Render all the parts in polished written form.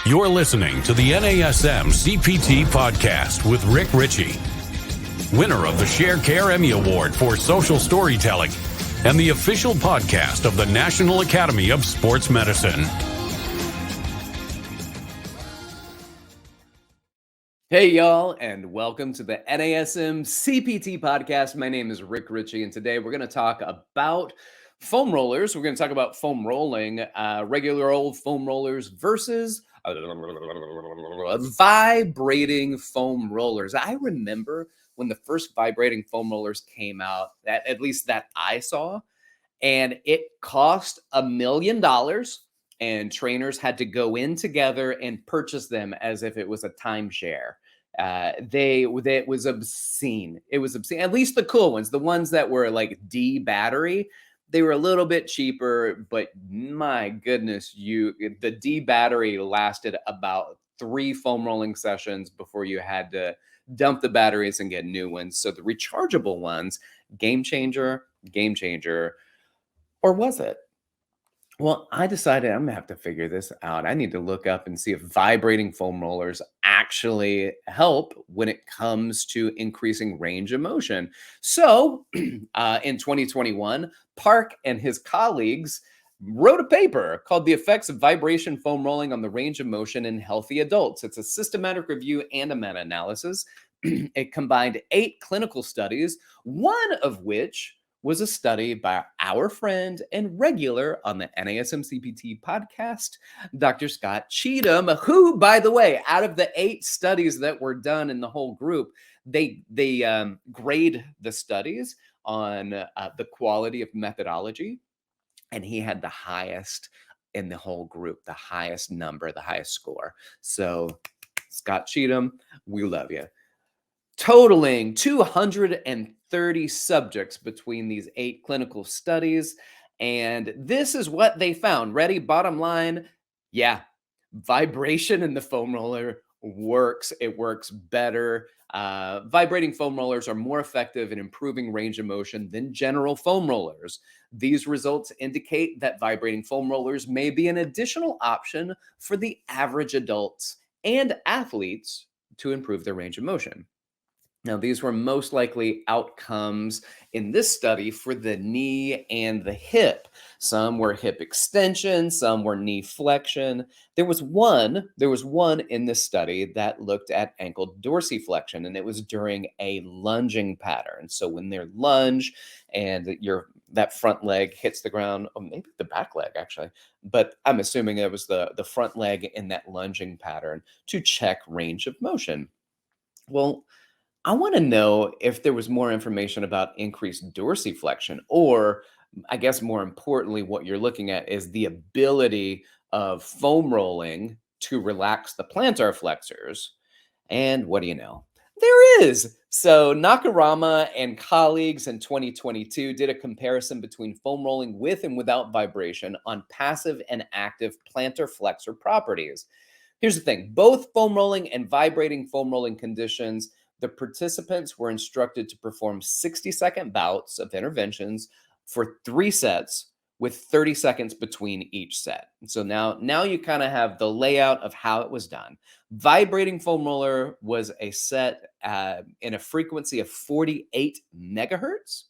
You're listening to the NASM-CPT Podcast with Rick Richey, winner of the Share Care Emmy Award for Social Storytelling and the official podcast of the National Academy of Sports Medicine. Hey, y'all, and welcome to the NASM-CPT Podcast. My name is Rick Richey, and today we're going to talk about foam rollers. We're going to talk about foam rolling, regular old foam rollers versus vibrating foam rollers. I remember when the first vibrating foam rollers came out, at least that I saw, and it cost $1 million, and trainers had to go in together and purchase them as if it was a timeshare. It was obscene. It was obscene. At least the cool ones, the ones that were like D battery, they were a little bit cheaper, but my goodness, the D battery lasted about 3 foam rolling sessions before you had to dump the batteries and get new ones. So the rechargeable ones, game changer, or was it? Well, I decided I'm gonna have to figure this out. I need to look up and see if vibrating foam rollers actually help when it comes to increasing range of motion. So in 2021, Park and his colleagues wrote a paper called The Effects of Vibration Foam Rolling on the Range of Motion in Healthy Adults. It's a systematic review and a meta-analysis. It combined 8 clinical studies, one of which was a study by our friend and regular on the NASM-CPT podcast, Dr. Scott Cheatham, who, by the way, out of the 8 studies that were done in the whole group, they grade the studies on the quality of methodology, and he had the highest in the whole group, the highest number, the highest score. So, Scott Cheatham, we love you. Totaling 230 subjects between these 8 clinical studies. And this is what they found. Ready? Bottom line. Yeah, vibration in the foam roller works. It works better. Vibrating foam rollers are more effective in improving range of motion than general foam rollers. These results indicate that vibrating foam rollers may be an additional option for the average adults and athletes to improve their range of motion. Now, these were most likely outcomes in this study for the knee and the hip. Some were hip extension, some were knee flexion. There was one in this study that looked at ankle dorsiflexion, and it was during a lunging pattern. So when they're lunge and that front leg hits the ground, or maybe the back leg actually, but I'm assuming it was the front leg in that lunging pattern to check range of motion. Well, I want to know if there was more information about increased dorsiflexion, or I guess more importantly, what you're looking at is the ability of foam rolling to relax the plantar flexors. And what do you know? There is. So Nakarama and colleagues in 2022 did a comparison between foam rolling with and without vibration on passive and active plantar flexor properties. Here's the thing. Both foam rolling and vibrating foam rolling conditions, the participants were instructed to perform 60-second bouts of interventions for 3 sets with 30 seconds between each set. So now you kind of have the layout of how it was done. Vibrating foam roller was a set in a frequency of 48 megahertz.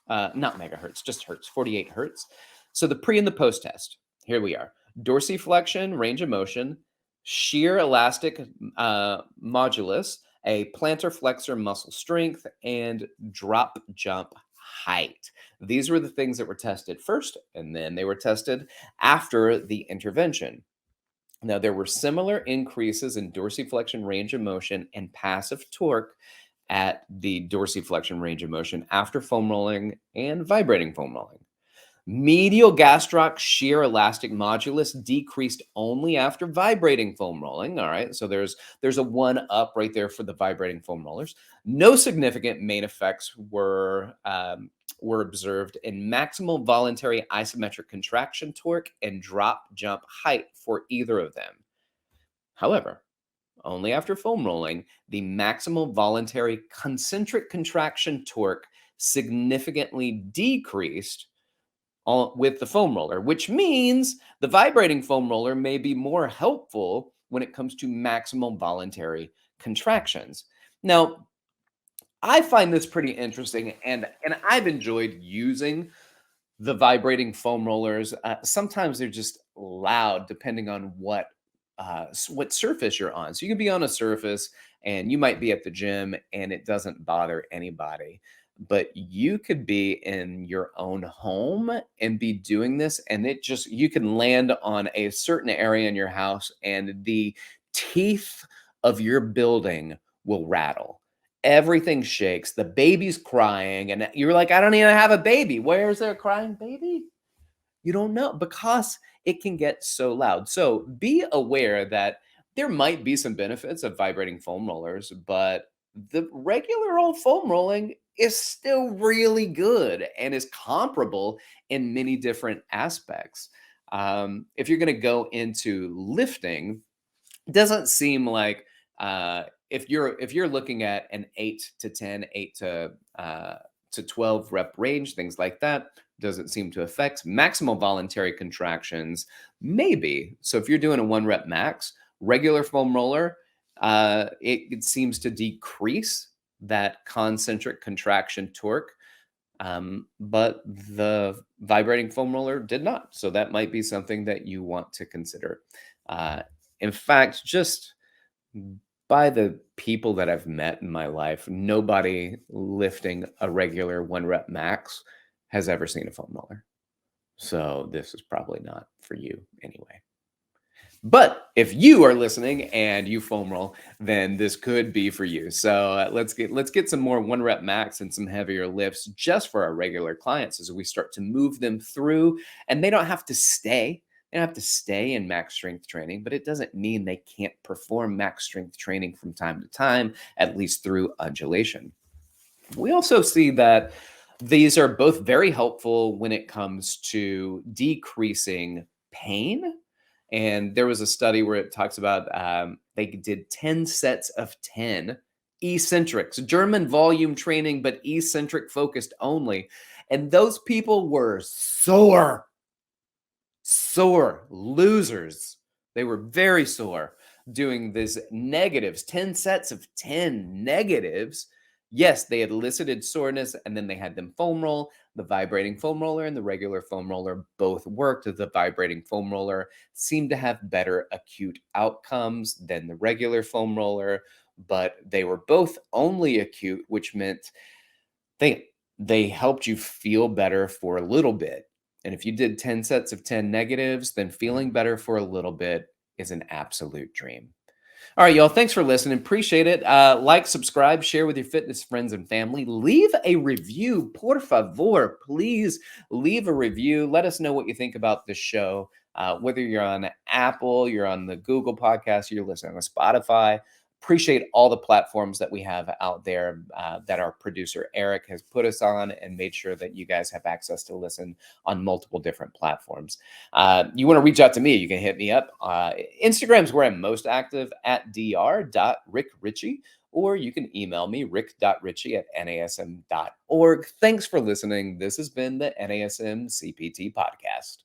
Not megahertz, just hertz, 48 hertz. So the pre and the post test. Here we are. Dorsiflexion, range of motion, shear elastic modulus, a plantar flexor muscle strength, and drop jump height. These were the things that were tested first, and then they were tested after the intervention. Now, there were similar increases in dorsiflexion range of motion and passive torque at the dorsiflexion range of motion after foam rolling and vibrating foam rolling. Medial gastroc shear elastic modulus decreased only after vibrating foam rolling. All right, so there's a 1 up right there for the vibrating foam rollers. No significant main effects were observed in maximal voluntary isometric contraction torque and drop jump height for either of them. However, only after foam rolling, the maximal voluntary concentric contraction torque significantly decreased with the foam roller, which means the vibrating foam roller may be more helpful when it comes to maximum voluntary contractions. Now, I find this pretty interesting, and I've enjoyed using the vibrating foam rollers. Sometimes they're just loud, depending on what surface you're on. So you can be on a surface, and you might be at the gym, and it doesn't bother anybody. But you could be in your own home and be doing this, and you can land on a certain area in your house, and the teeth of your building will rattle. Everything shakes. The baby's crying, and you're like, I don't even have a baby. Where is there a crying baby? You don't know, because it can get so loud. So be aware that there might be some benefits of vibrating foam rollers, but the regular old foam rolling is still really good and is comparable in many different aspects. If you're going to go into lifting, it doesn't seem like if you're looking at an 8 to 12 rep range, things like that, doesn't seem to affect maximal voluntary contractions. Maybe. So if you're doing a 1 rep max, regular foam roller, it seems to decrease that concentric contraction torque. But the vibrating foam roller did not. So that might be something that you want to consider. In fact, just by the people that I've met in my life, nobody lifting a regular 1 rep max has ever seen a foam roller. So this is probably not for you anyway. But if you are listening and you foam roll, then this could be for you. So let's get some more 1 rep max and some heavier lifts just for our regular clients as we start to move them through. And they don't have to stay. They don't have to stay in max strength training, but it doesn't mean they can't perform max strength training from time to time, at least through undulation. We also see that these are both very helpful when it comes to decreasing pain. And there was a study where it talks about they did 10 sets of 10 eccentrics, German volume training, but eccentric focused only. And those people were sore losers. They were very sore doing this negatives, 10 sets of 10 negatives. Yes, they had elicited soreness, and then they had them foam roll. The vibrating foam roller and the regular foam roller both worked. The vibrating foam roller seemed to have better acute outcomes than the regular foam roller, but they were both only acute, which meant they helped you feel better for a little bit. And if you did 10 sets of 10 negatives, then feeling better for a little bit is an absolute dream. All right, y'all. Thanks for listening. Appreciate it. Like, subscribe, share with your fitness friends and family. Leave a review. Por favor, please leave a review. Let us know what you think about this show. Whether you're on Apple, you're on the Google podcast, you're listening on Spotify. Appreciate all the platforms that we have out there that our producer Eric has put us on and made sure that you guys have access to listen on multiple different platforms. You want to reach out to me, you can hit me up. Instagram's where I'm most active at dr.rickrichy, or you can email me, rick.richey@nasm.org. Thanks for listening. This has been the NASM-CPT Podcast.